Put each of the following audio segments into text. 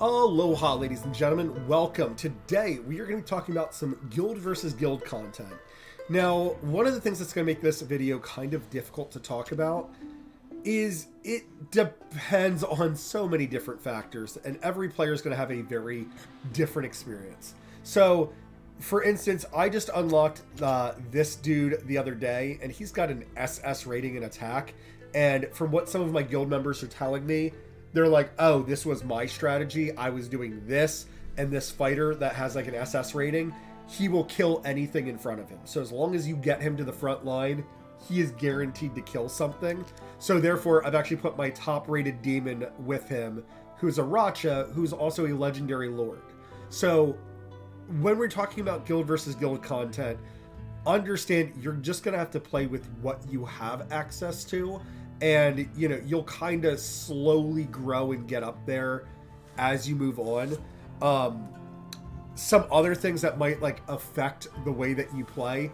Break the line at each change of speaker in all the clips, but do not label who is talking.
Aloha, ladies and gentlemen. Welcome. Today, we are going to be talking about some guild versus guild content. Now, one of the things that's going to make this video kind of difficult to talk about is it depends on so many different factors, and every player is going to have a very different experience. So, for instance, I just unlocked this dude the other day, and he's got an SS rating in attack, and from what some of my guild members are telling me, they're like, oh, this was my strategy. I was doing this, and this fighter that has like an SS rating, he will kill anything in front of him. So as long as you get him to the front line, he is guaranteed to kill something. So therefore, I've actually put my top-rated demon with him, who's a Racha, who's also a legendary lord. So when we're talking about guild versus guild content, understand you're just going to have to play with what you have access to. And, you know, you'll kind of slowly grow and get up there as you move on. Some other things that might, like, affect the way that you play.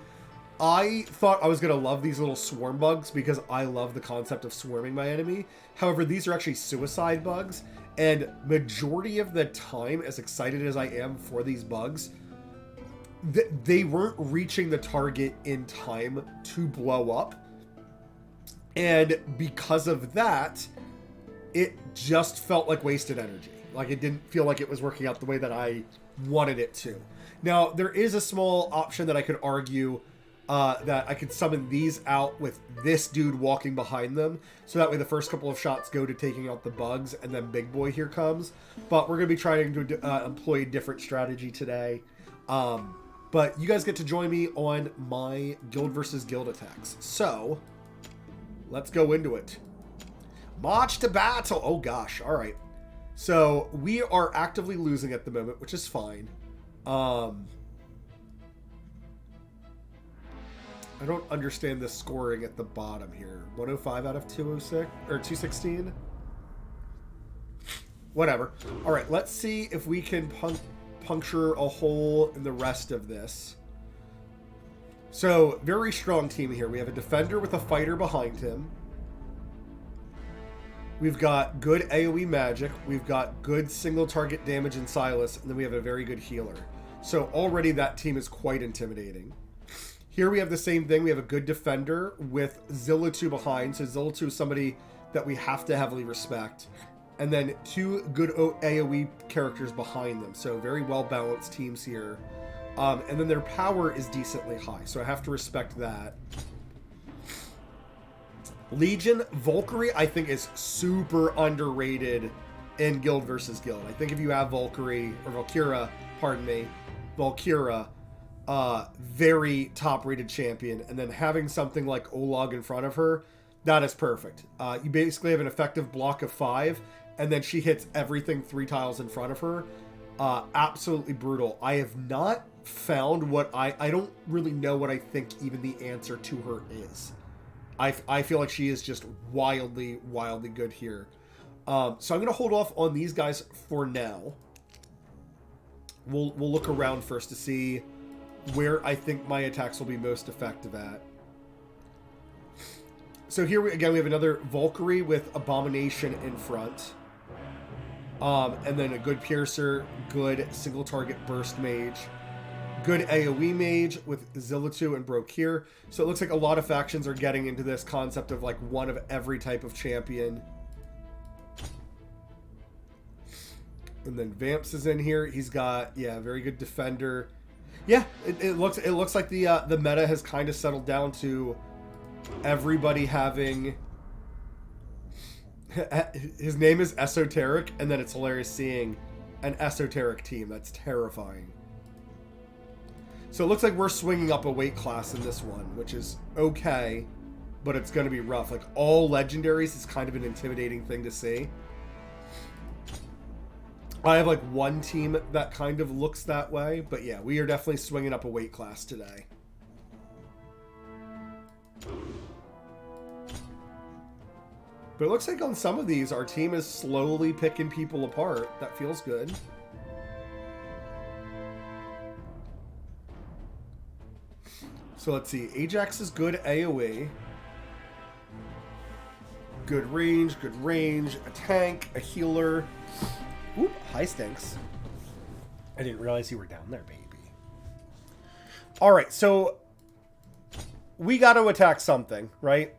I thought I was going to love these little swarm bugs because I love the concept of swarming my enemy. However, these are actually suicide bugs. And majority of the time, as excited as I am for these bugs, they weren't reaching the target in time to blow up. And because of that, it just felt like wasted energy. Like it didn't feel like it was working out the way that I wanted it to. Now, there is a small option that I could argue that I could summon these out with this dude walking behind them. So that way the first couple of shots go to taking out the bugs and then Big Boy here comes. But we're going to be trying to employ a different strategy today. But you guys get to join me on my guild versus guild attacks. So let's go into it. March to battle. Oh gosh. All right. So we are actively losing at the moment, which is fine. I don't understand the scoring at the bottom here. 105 out of 206 or 216. Whatever. All right. Let's see if we can puncture a hole in the rest of this. So, very strong team here. We have a defender with a fighter behind him. We've got good AoE magic. We've got good single target damage in Silas. And then we have a very good healer. So, already that team is quite intimidating. Here we have the same thing. We have a good defender with Zilla2 behind. So, Zilla2 is somebody that we have to heavily respect. And then two good AoE characters behind them. So, very well-balanced teams here. And then their power is decently high, so I have to respect that. Legion, Valkyrie, I think is super underrated in guild versus guild. I think if you have Valkyrie, or Valkyra, pardon me, Valkyra, very top-rated champion, and then having something like Olag in front of her, that is perfect. You basically have an effective block of 5, and then she hits everything 3 tiles in front of her. Absolutely brutal. I have not found what I don't really know what I think even the answer to her is. I feel like she is just wildly good here. So I'm going to hold off on these guys for now. We'll look around first to see where I think my attacks will be most effective at. So here again we have another Valkyrie with Abomination in front. And then a good Piercer, good single target burst mage, good AoE mage with Zilla2 and Brokir. So it looks like a lot of factions are getting into this concept of like one of every type of champion. And then Vamps is in here. He's got, yeah, very good defender. Yeah, it looks like the meta has kind of settled down to everybody having... His name is Esoteric, and then it's hilarious seeing an esoteric team. That's terrifying. So it looks like we're swinging up a weight class in this one, which is okay, but it's going to be rough. Like, all legendaries is kind of an intimidating thing to see. I have, like, one team that kind of looks that way, but yeah, we are definitely swinging up a weight class today. But it looks like on some of these, our team is slowly picking people apart. That feels good. So let's see. Ajax is good AoE. Good range, a tank, a healer. Oop, hi Stinks. I didn't realize you were down there, baby. Alright, so we got to attack something, right?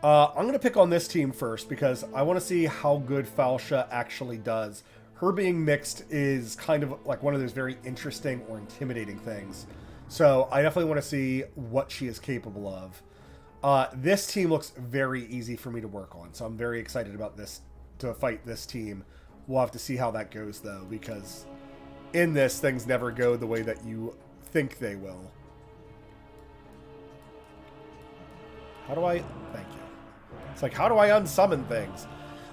I'm going to pick on this team first because I want to see how good Falsha actually does. Her being mixed is kind of like one of those very interesting or intimidating things. So I definitely want to see what she is capable of. This team looks very easy for me to work on, so I'm very excited about this, to fight this team. We'll have to see how that goes, though, because in this, things never go the way that you think they will. How do I... Thank you. It's like, how do I unsummon things?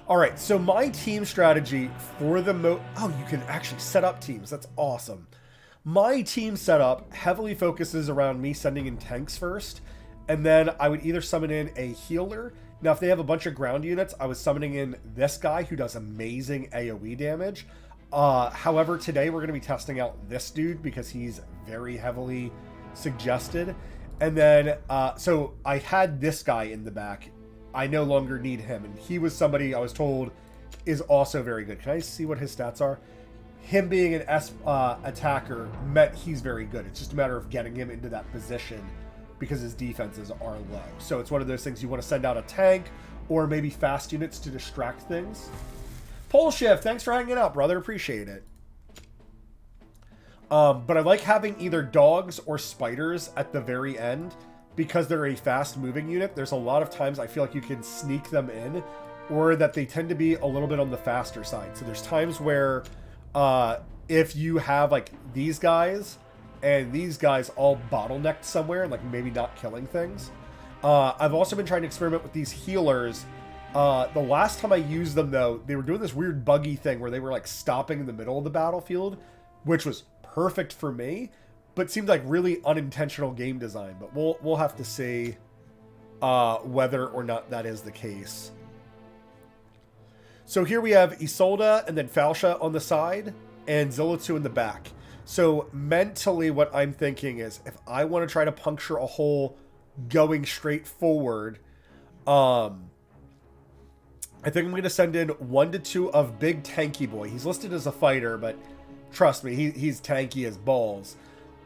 Alright, so my team strategy for the Oh, you can actually set up teams. That's awesome. My team setup heavily focuses around me sending in tanks first, and then I would either summon in a healer. Now, if they have a bunch of ground units, I was summoning in this guy who does amazing AoE damage. However, today we're going to be testing out this dude because he's very heavily suggested. And then, so I had this guy in the back. I no longer need him. And he was somebody I was told is also very good. Can I see what his stats are? Him being an attacker meant he's very good. It's just a matter of getting him into that position because his defenses are low. So it's one of those things you want to send out a tank or maybe fast units to distract things. Pole Shift, thanks for hanging out, brother. Appreciate it. But I like having either dogs or spiders at the very end because they're a fast-moving unit. There's a lot of times I feel like you can sneak them in, or that they tend to be a little bit on the faster side. So there's times where if you have like these guys and these guys all bottlenecked somewhere, like maybe not killing things. I've also been trying to experiment with these healers. The last time I used them, though, they were doing this weird buggy thing where they were like stopping in the middle of the battlefield, which was perfect for me, but seemed like really unintentional game design. But we'll have to see whether or not that is the case. So here we have Isolde and then Falsha on the side and Zillatu in the back. So mentally what I'm thinking is if I want to try to puncture a hole going straight forward, I think I'm going to send in 1 to 2 of Big Tanky Boy. He's listed as a fighter, but trust me, he's tanky as balls.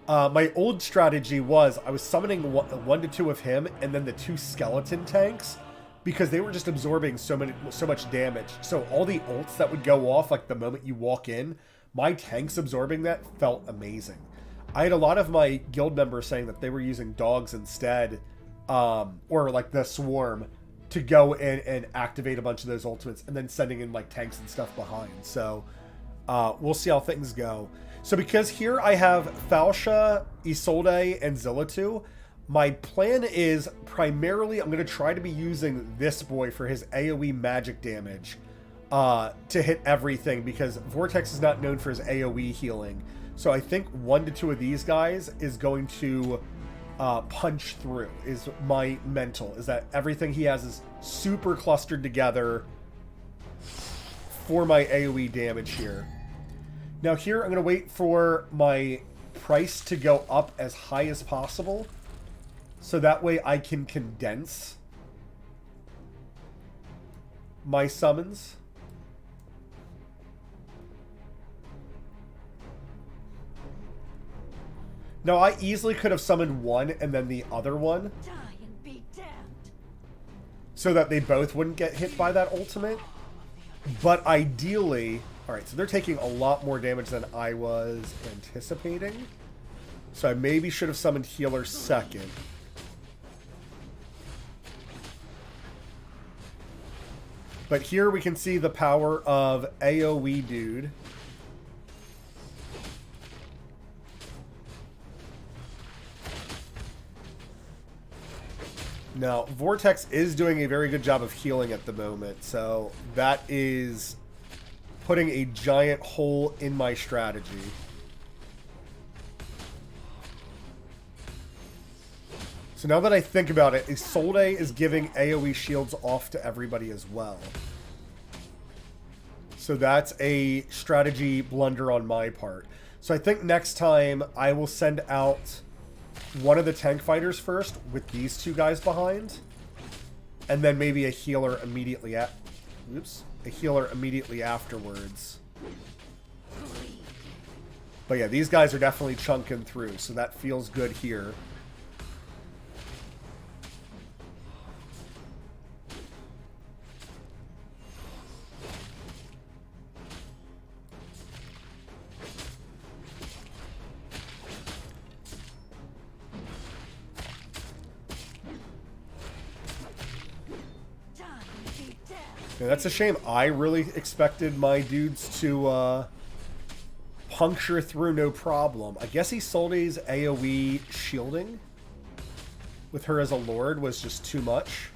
My old strategy was I was summoning 1 to 2 of him and then the 2 skeleton tanks because they were just absorbing so much damage. So all the ults that would go off like the moment you walk in, my tanks absorbing that felt amazing. I had a lot of my guild members saying that they were using dogs instead, or like the swarm, to go in and activate a bunch of those ultimates and then sending in like tanks and stuff behind. So we'll see how things go. So because here I have Falsha, Isolde, and Zillatu, my plan is primarily I'm going to try to be using this boy for his AoE magic damage to hit everything because Vortex is not known for his AoE healing. So I think 1 to 2 of these guys is going to punch through, is my mental, is that everything he has is super clustered together for my AoE damage here. Now here I'm going to wait for my price to go up as high as possible so that way I can condense my summons. Now, I easily could have summoned one and then the other one so that they both wouldn't get hit by that ultimate. But ideally... Alright, so they're taking a lot more damage than I was anticipating. So I maybe should have summoned healer second. But here we can see the power of AoE dude. Now, Vortex is doing a very good job of healing at the moment, so that is putting a giant hole in my strategy. So now that I think about it, Isolde is giving AoE shields off to everybody as well. So that's a strategy blunder on my part. So I think next time I will send out one of the tank fighters first with these 2 guys behind, and then maybe a healer immediately at... Oops. a healer immediately afterwards. But yeah, these guys are definitely chunking through, so that feels good here. Yeah, that's a shame. I really expected my dudes to puncture through no problem. I guess Isolde's AoE shielding with her as a lord was just too much.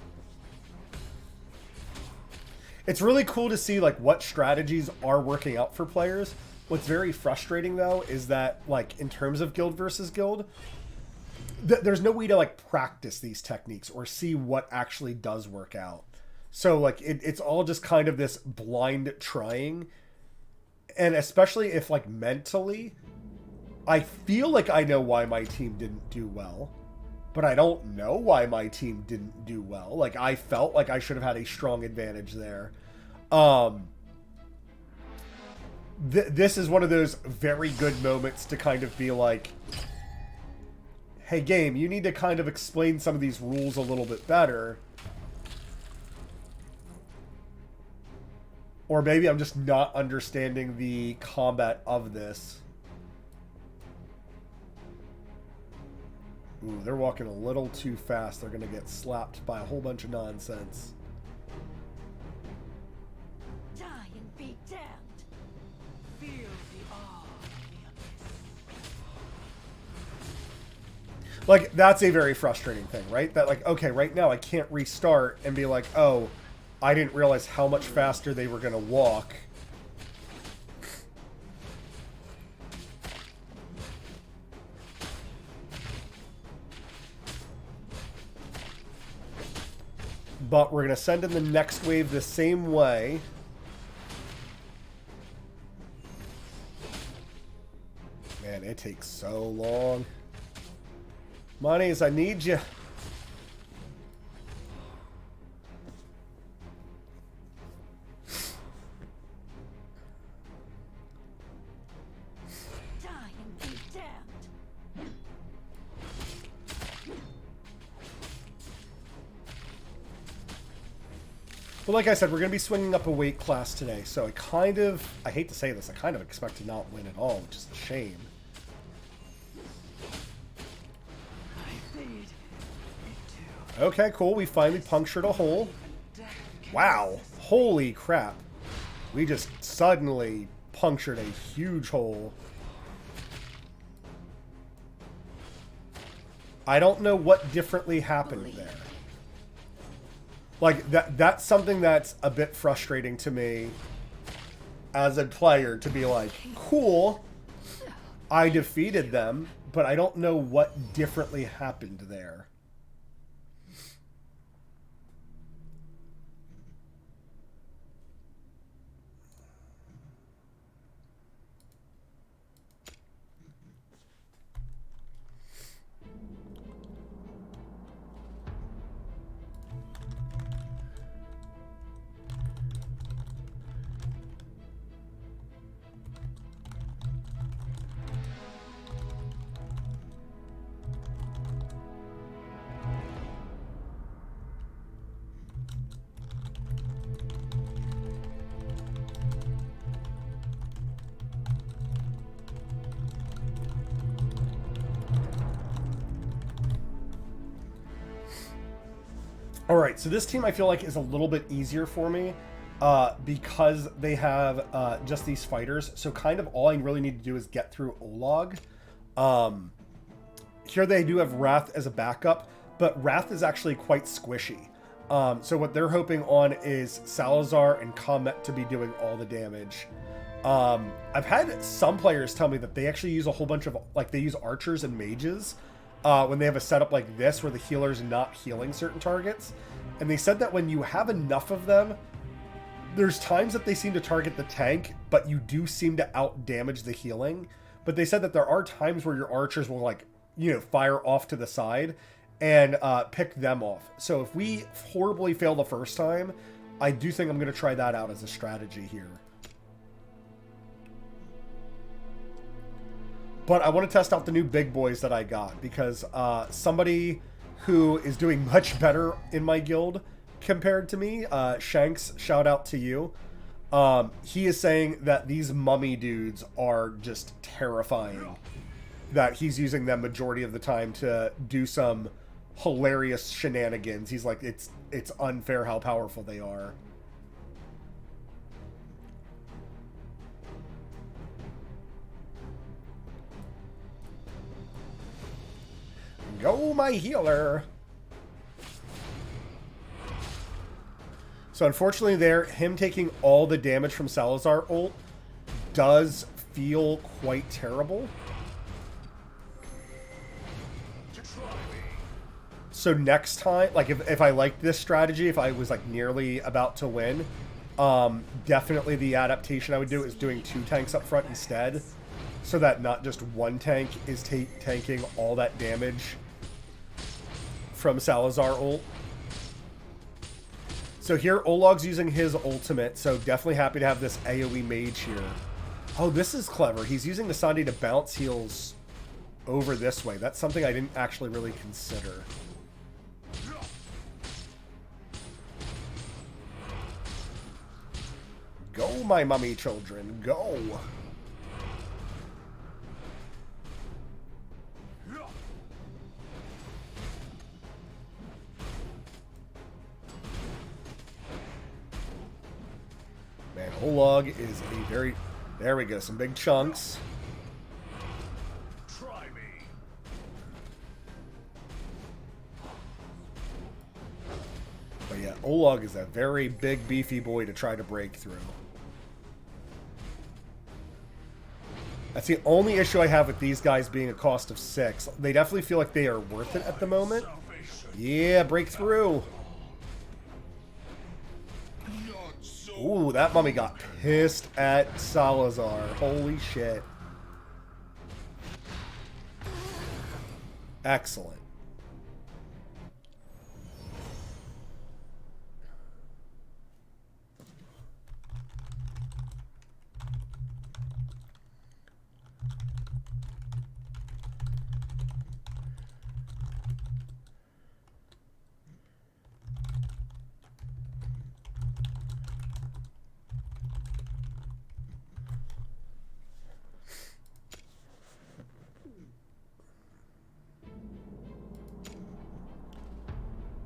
It's really cool to see like what strategies are working out for players. What's very frustrating though is that like in terms of guild versus guild, there's no way to like practice these techniques or see what actually does work out. So like it's all just kind of this blind trying. And especially if like mentally, I feel like I know why my team didn't do well, but I don't know why my team didn't do well. Like I felt like I should have had a strong advantage there. This is one of those very good moments to kind of be like, hey game, you need to kind of explain some of these rules a little bit better. Or maybe I'm just not understanding the combat of this. Ooh, they're walking a little too fast. They're going to get slapped by a whole bunch of nonsense.
Die and be damned. Feel the awe of the abyss.
Like, that's a very frustrating thing, right? That, like, okay, right now I can't restart and be like, oh, I didn't realize how much faster they were going to walk. But we're going to send in the next wave the same way. Man, it takes so long. Monies, I need you. But like I said, we're going to be swinging up a weight class today, so I hate to say this, I kind of expect to not win at all, which is a shame. Okay, cool, we finally punctured a hole. Wow, holy crap. We just suddenly punctured a huge hole. I don't know what differently happened there. Like, that's something that's a bit frustrating to me as a player, to be like, cool, I defeated them, but I don't know what differently happened there. Alright, so this team I feel like is a little bit easier for me because they have just these fighters. So kind of all I really need to do is get through Olag. Here they do have Wrath as a backup, but Wrath is actually quite squishy. So what they're hoping on is Salazar and Comet to be doing all the damage. I've had some players tell me that they actually use a whole bunch of, like, they use archers and mages when they have a setup like this where the healer's not healing certain targets. And they said that when you have enough of them, there's times that they seem to target the tank, but you do seem to out damage the healing. But they said that there are times where your archers will, like, you know, fire off to the side and pick them off. So if we horribly fail the first time, I do think I'm going to try that out as a strategy here. But I want to test out the new big boys that I got, because somebody who is doing much better in my guild compared to me, Shanks, shout out to you. He is saying that these mummy dudes are just terrifying. That he's using them majority of the time to do some hilarious shenanigans. He's like, it's unfair how powerful they are. Go, my healer! So unfortunately there, him taking all the damage from Salazar ult does feel quite terrible. So next time, like if I liked this strategy, if I was like nearly about to win, definitely the adaptation I would do is doing 2 tanks up front instead. So that not just one tank is tanking all that damage from Salazar ult. So here, Olog's using his ultimate, so definitely happy to have this AoE mage here. Oh, this is clever. He's using the Sandy to bounce heals over this way. That's something I didn't actually really consider. Go, my mummy children, go! Man, Olog is a very... There we go, some big chunks.
Try me.
But yeah, Olog is a very big, beefy boy to try to break through. That's the only issue I have with these guys being a cost of 6. They definitely feel like they are worth it at the moment. Yeah, break through. Ooh, that mummy got pissed at Salazar. Holy shit. Excellent.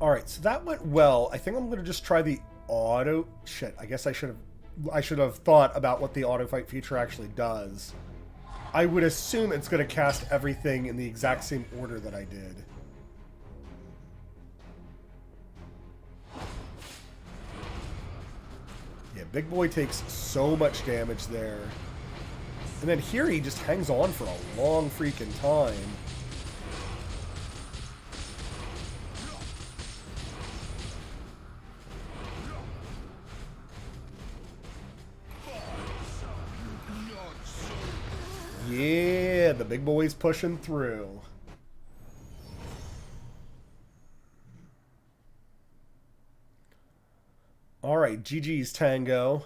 Alright, so that went well. I think I'm going to just try the auto... Shit, I guess I should have thought about what the auto fight feature actually does. I would assume it's going to cast everything in the exact same order that I did. Yeah, big boy takes so much damage there. And then here he just hangs on for a long freaking time. Yeah, the big boy's pushing through. Alright, GG's Tango.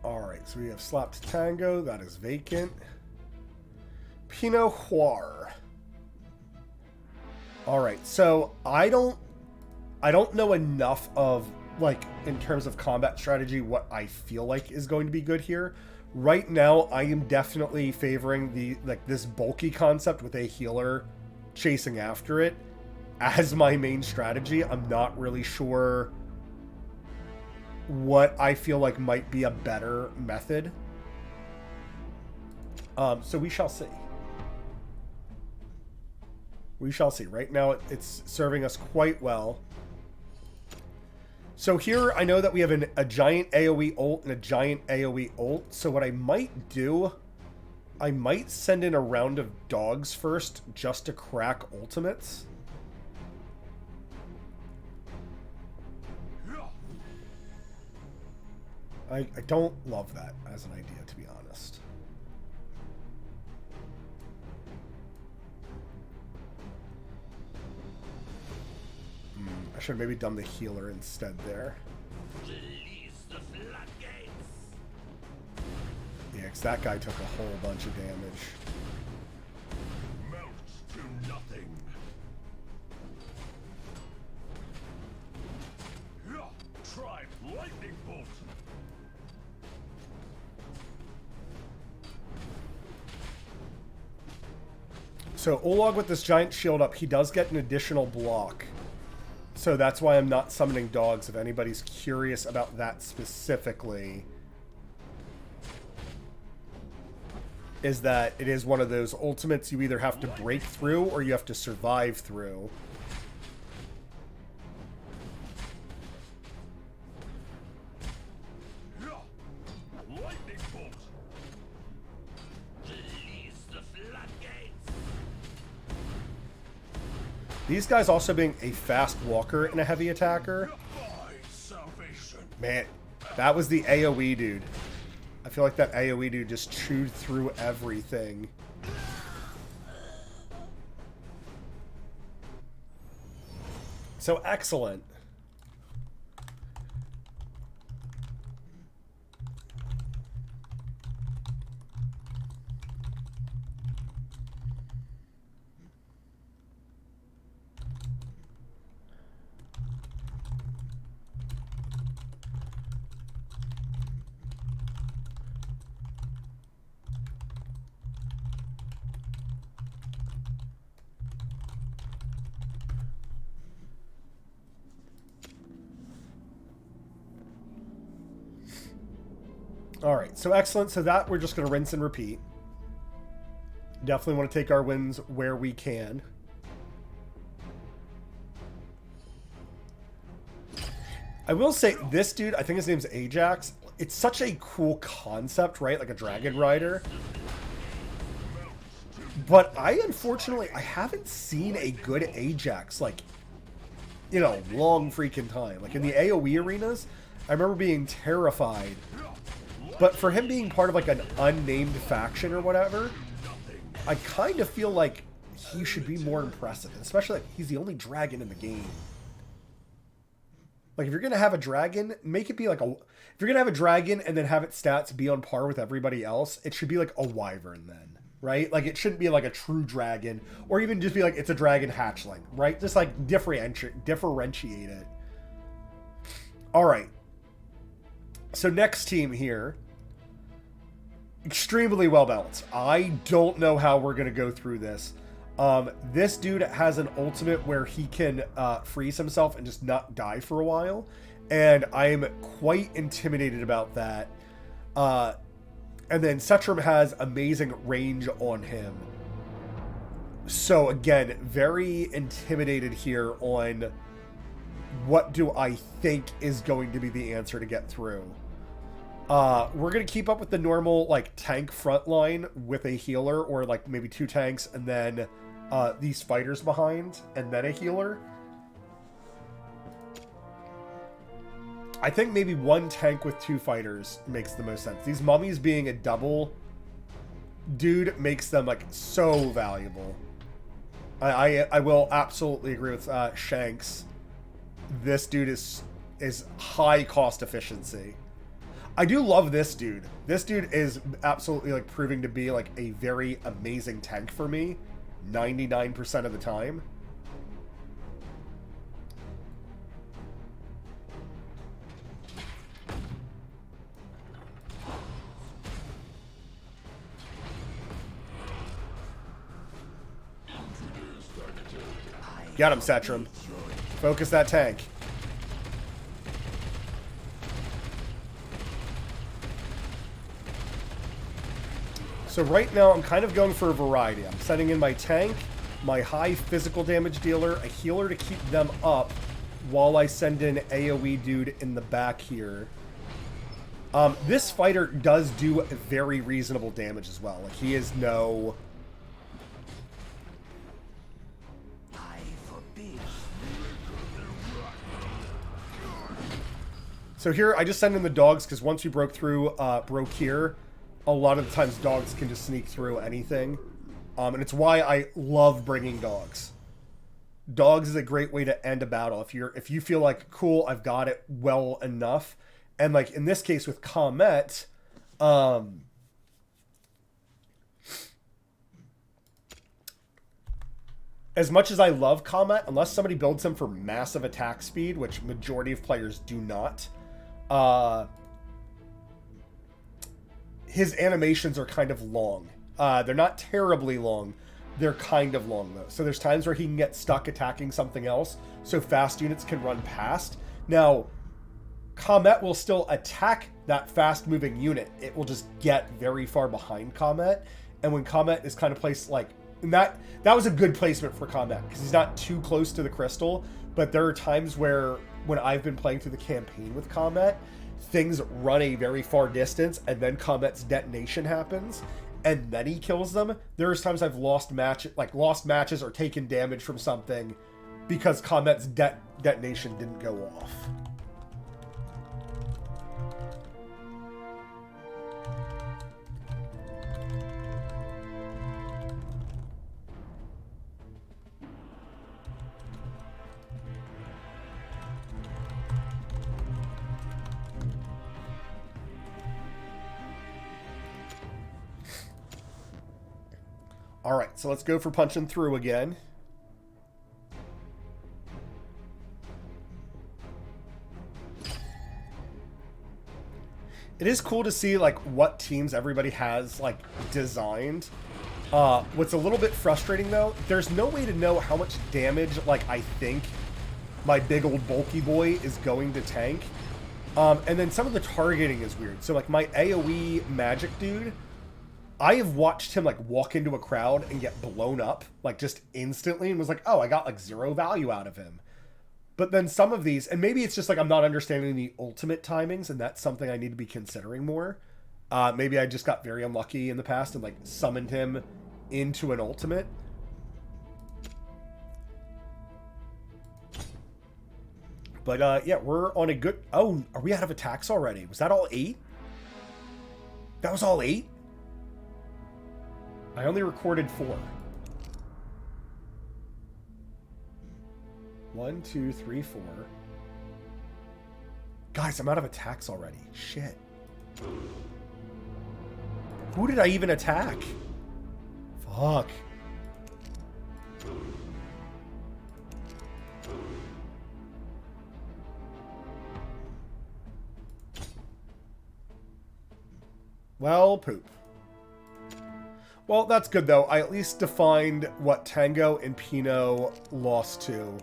Alright, so we have slapped Tango, that is vacant. Pinot Noir. Alright, so I don't know enough of, like, in terms of combat strategy, what I feel like is going to be good here. Right now, I am definitely favoring this bulky concept with a healer chasing after it as my main strategy. I'm not really sure what I feel like might be a better method. So we shall see. We shall see. Right now, it's serving us quite well. So here, I know that we have a giant AoE ult and a giant AoE ult. So what I might do, I might send in a round of dogs first just to crack ultimates. I don't love that as an idea, to be honest. should have maybe done the healer instead there.
Release the floodgates.
Yeah, because that guy took a whole bunch of damage.
Melt to nothing. Try lightning bolt.
So Olog with this giant shield up, he does get an additional block. So that's why I'm not summoning dogs, if anybody's curious about that specifically. Is that it is one of those ultimates you either have to break through or you have to survive through.
Lightning bolt. Release the floodgates.
These guys also being a fast walker and a heavy attacker.
My salvation.
Man, that was the AoE dude. I feel like that AoE dude just chewed through everything. So excellent. Alright, so excellent. So that we're just going to rinse and repeat. Definitely want to take our wins where we can. I will say, this dude, I think his name's Ajax. It's such a cool concept, right? Like a dragon rider. But unfortunately, I haven't seen a good Ajax, like, you know, long freaking time. Like in the AoE arenas, I remember being terrified. But for him being part of like an unnamed faction or whatever, I kind of feel like he should be more impressive. Especially like he's the only dragon in the game. Like if you're going to have a dragon, make it be like a... If you're going to have a dragon and then have its stats be on par with everybody else, it should be like a wyvern then. Right? Like it shouldn't be like a true dragon. Or even just be like it's a dragon hatchling. Right? Just like differentiate it. Alright. So next team here. Extremely well balanced. I don't know how we're going to go through this. This dude has an ultimate where he can freeze himself and just not die for a while. And I'm quite intimidated about that. And then Setram has amazing range on him. So again, very intimidated here on what do I think is going to be the answer to get through. We're going to keep up with the normal, like, tank front line with a healer, or, like, maybe 2 tanks, and then, these fighters behind, and then a healer. I think maybe 1 tank with 2 fighters makes the most sense. These mummies being a double dude makes them, like, so valuable. I will absolutely agree with, Shanks. This dude is high cost efficiency. I do love this dude. This dude is absolutely like proving to be like a very amazing tank for me 99% of the time. Got him, Setram. Focus that tank. So right now, I'm kind of going for a variety. I'm sending in my tank, my high physical damage dealer, a healer to keep them up, while I send in AoE dude in the back here. This fighter does do very reasonable damage as well. Like, he is no... So here, I just send in the dogs, because once you broke through, broke here, a lot of the times dogs can just sneak through anything. And it's why I love bringing dogs. dogs is a great way to end a battle. If you feel like, cool, I've got it well enough. And like in this case with Comet, as much as I love Comet, unless somebody builds him for massive attack speed, which majority of players do not, his animations are kind of long. They're not terribly long. They're kind of long, though. So there's times where he can get stuck attacking something else, so fast units can run past. Now, Comet will still attack that fast-moving unit. It will just get very far behind Comet. And when Comet is kind of placed like... And that was a good placement for Comet, because he's not too close to the crystal. But there are times where, when I've been playing through the campaign with Comet, things run a very far distance, and then Comet's detonation happens, and then he kills them. There's times I've lost matches or taken damage from something because Comet's detonation didn't go off. All right, so let's go for punching through again. It is cool to see like what teams everybody has like designed. What's a little bit frustrating though, there's no way to know how much damage like I think my big old bulky boy is going to tank. And then some of the targeting is weird. So like my AoE magic dude, I have watched him like walk into a crowd and get blown up like just instantly and was like, oh, I got like 0 value out of him. But then some of these, and maybe it's just like I'm not understanding the ultimate timings, and that's something I need to be considering more. Maybe I just got very unlucky in the past and like summoned him into an ultimate. But yeah, we're on a good... Oh, are we out of attacks already? Was that all 8? That was all 8? I only recorded 4. 1, 2, 3, 4. Guys, I'm out of attacks already. Shit. Who did I even attack? Fuck. Well, poop. Well, that's good, though. I at least defined what Tango and Pino lost to.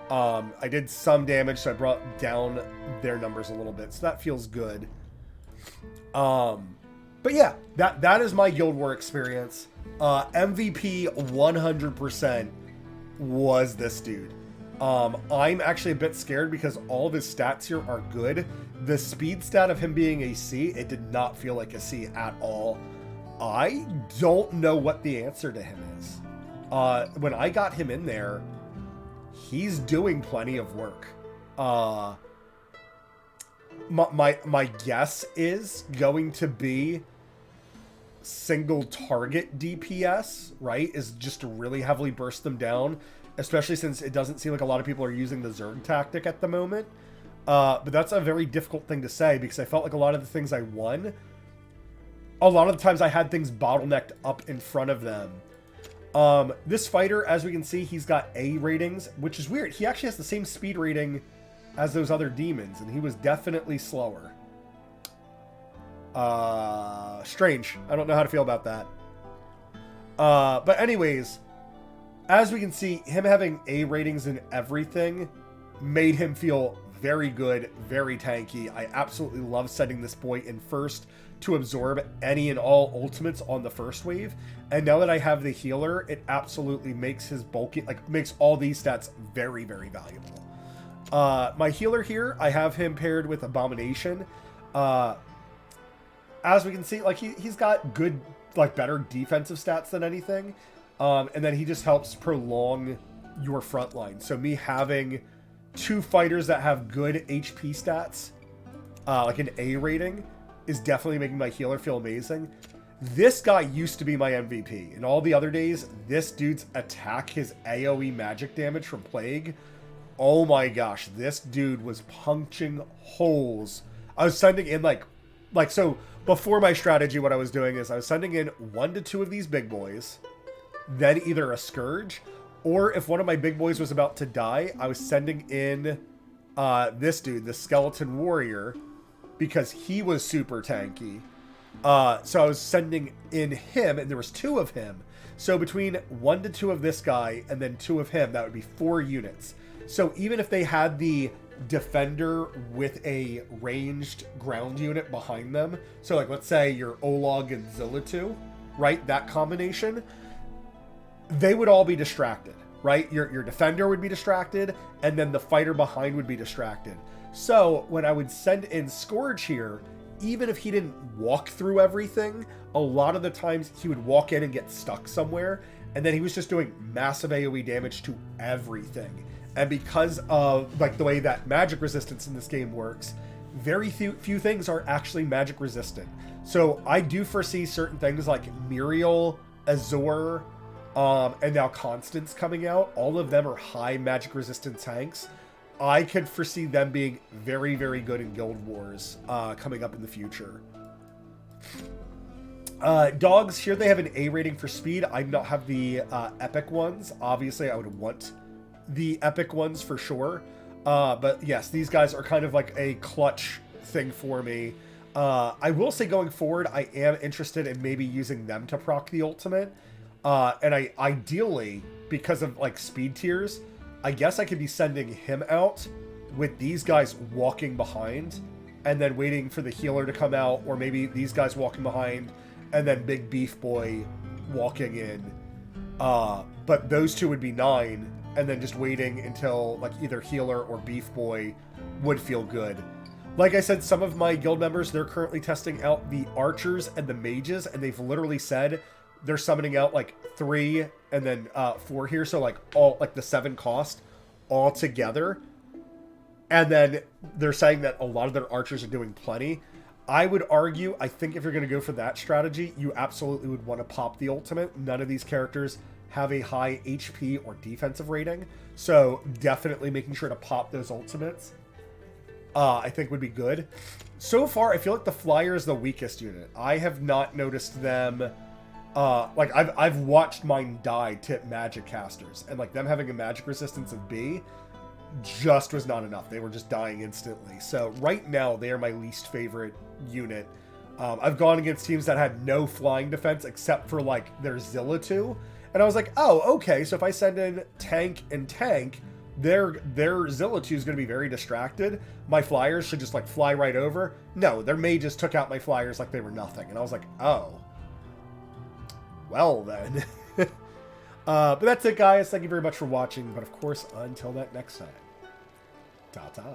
I did some damage, so I brought down their numbers a little bit, so that feels good. But yeah, that is my Guild War experience. MVP 100% was this dude. I'm actually a bit scared because all of his stats here are good. The speed stat of him being a C, it did not feel like a C at all. I don't know what the answer to him is. When I got him in there, he's doing plenty of work. My guess is going to be single target DPS, right? Is just to really heavily burst them down, especially since it doesn't seem like a lot of people are using the Zerg tactic at the moment. But that's a very difficult thing to say because I felt like a lot of the things I won, a lot of the times I had things bottlenecked up in front of them. This fighter, as we can see, he's got A ratings, which is weird. He actually has the same speed rating as those other demons, and he was definitely slower. Strange. I don't know how to feel about that. But anyways, as we can see, him having A ratings in everything made him feel very good, very tanky. I absolutely love setting this boy in first to absorb any and all ultimates on the first wave. And now that I have the healer, it absolutely makes his bulky, like makes all these stats very, very valuable. My healer here, I have him paired with Abomination. As we can see, like he's got good, like better defensive stats than anything. And then he just helps prolong your front line. So me having 2 fighters that have good HP stats, like an A rating, is definitely making my healer feel amazing. This guy used to be my MVP. In all the other days, this dude's attack, his AoE magic damage from Plague, oh my gosh, this dude was punching holes. I was sending in so before my strategy, what I was doing is I was sending in 1 to 2 of these big boys, then either a Scourge, or if one of my big boys was about to die, I was sending in this dude, the Skeleton Warrior, because he was super tanky. So I was sending in him, and there was 2 of him. So between 1 to 2 of this guy and then 2 of him, that would be 4 units. So even if they had the defender with a ranged ground unit behind them, so like let's say your Olog and Zillitu, right, that combination, they would all be distracted, right? Your defender would be distracted, and then the fighter behind would be distracted. So when I would send in Scourge here, even if he didn't walk through everything, a lot of the times he would walk in and get stuck somewhere, and then he was just doing massive AoE damage to everything. And because of like the way that magic resistance in this game works, very few things are actually magic resistant. So I do foresee certain things like Muriel, Azor, and now Constance coming out. All of them are high magic resistant tanks. I could foresee them being very, very good in Guild Wars coming up in the future. Dogs, here they have an A rating for speed. I do not have the epic ones. Obviously, I would want the epic ones for sure. But yes, these guys are kind of like a clutch thing for me. I will say going forward, I am interested in maybe using them to proc the ultimate. And I ideally, because of like speed tiers, I guess I could be sending him out with these guys walking behind and then waiting for the healer to come out, or maybe these guys walking behind and then Big Beef Boy walking in. But those 2 would be 9, and then just waiting until like either healer or Beef Boy would feel good. Like I said, some of my guild members, they're currently testing out the archers and the mages, and they've literally said they're summoning out like 3 and then 4 here, so like all like the 7 cost all together. And then they're saying that a lot of their archers are doing plenty. I would argue, I think if you're going to go for that strategy, you absolutely would want to pop the ultimate. None of these characters have a high HP or defensive rating, so definitely making sure to pop those ultimates I think would be good. So far, I feel like the Flyer is the weakest unit. I have not noticed them. Like I've watched mine die to magic casters, and like them having a magic resistance of B just was not enough. They were just dying instantly. So right now they are my least favorite unit. I've gone against teams that had no flying defense except for like their Zillitu, and I was like, oh, okay, so if I send in tank and tank, their Zillitu is going to be very distracted. My flyers should just like fly right over. No, their mages took out my flyers like they were nothing, and I was like, oh, well then. But that's it, guys. Thank you very much for watching. But of course, until that next time, ta-ta.